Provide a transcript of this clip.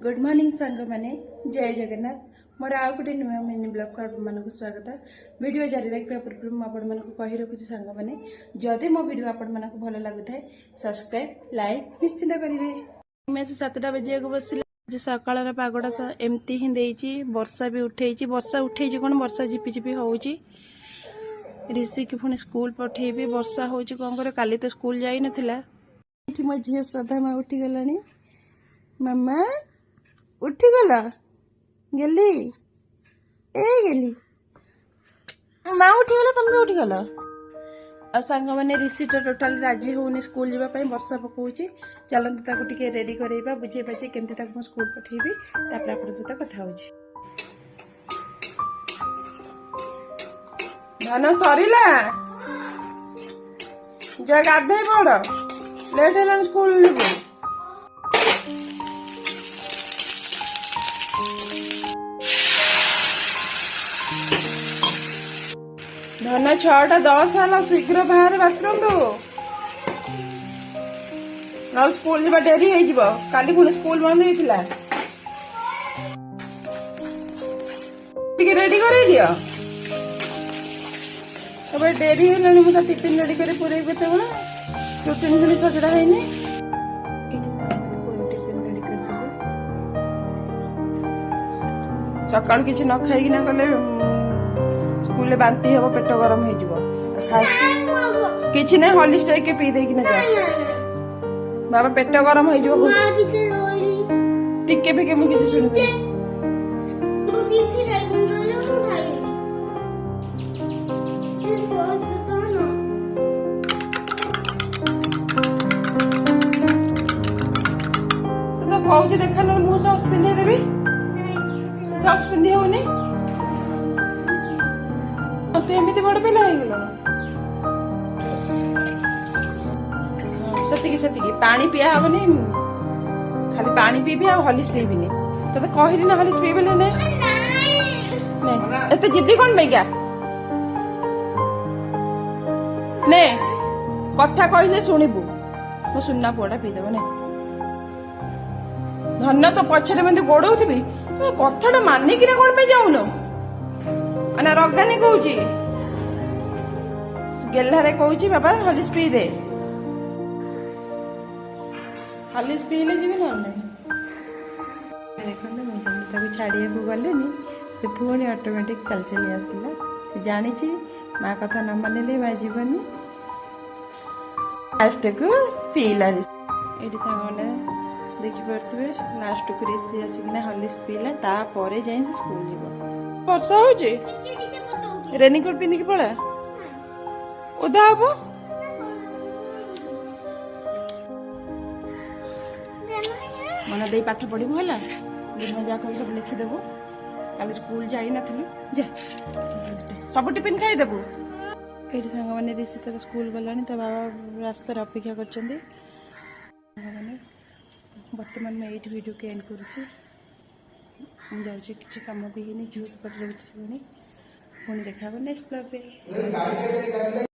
Good morning सांग मैंने जय जगन्नाथ मोर आउ गोटे नुआ मिनी ब्लॉग को आपको स्वागत। वीडियो जारी रखा पूर्व मुझे कही रखुच्छी सांग मैंने जदि मो वीडियो आपण मानक भल लगुए सब्सक्राइब लाइक निश्चिंत करेंगे। मैं 7टा बजे बस सकाल पगटा एमती ही देती वर्षा भी उठे वर्षा उठे कौन वर्षा झिपिझिपि होची ऋषि की पुणी स्कूल पठेबी वर्षा हो कौन कर काली तो स्कूल जाई नथिला। मो झील श्रद्धा माँ उठीगला मामा उठीगला गेली ए गेली माँ उठीगला तुम भी उठीगल आ सांग मैंने ऋषि तो टोटाल राजी होनी स्कूल जावाई वर्षा पकाउची चलते ताको टिके रेडी करेबा बुझे बाजे केमती ताको स्कूल पठेबी तापर आपन सहित कथा होची। धान सरीला जा गाधे पड़ लेट है स्कूल जीव धन 6:10 है शीघ्र बाहर बाथरूम रू स्कूल जा डेरी हो काली पुणी स्कूल बंद होता रेडी कर दियो अब डेरी है मुझे टिफिन रेडी कर पूरे टिफिन भी सजड़ा है सकाल किसी न खाई गले स्कूल बांती हम पेट गरम हो कि ना हॉर्लिक्स टाइक पी दे जा बाबा पेट गरम हो टिके फिके मुझे शुणी कौच देखा ना मुझे सॉक्स पिंधे देवी सॉक्स पिंधि होनी तो एमती बड़ पिला से पानी पिया हेनी खाली पानी पीबी आ हॉर्लिक्स पीबिनी तो कहली ना हॉर्लिक्स पीबे एत जिद्दी कौन पैका ने कथा कहले शुणबू मो सुना पुआटा पीदेव ना धन तो पछरे मत गोड़ थी कथा मानिक कौन पे जाऊन ना रगानी कौच गेल्हारे कौच बाबा हॉर्लिक्स पी दे हॉर्लिक्स पीले जी ना देखो मुझे छाड़िया को गले से पुणी ऑटोमेटिक चल चली आसला जानी माँ कथा न मानिले माँ जीवनी लास्ट को पीला ये सांग देखिपे लास्ट को ऋषि आसिकना हॉर्लिक्स पीला तापर जाए स्कूल जीव वर्षा हो रेनिकोट पिंधिक पड़ा ओदा हम मन दे पाठ पढ़ू है दिन जाक सब लिखिदेबू कल स्कूल जाई जा सब टिफिन खाईदेबू ये सांग मैंने ऋषि तर स्कूल गला बाबा रास्तार अपेक्षा कर बर्तमान मैं ये वीडियो के एंड करुँच किसी कम भी झूस पटे पुणी देखा नेक्स्ट ब्लॉग।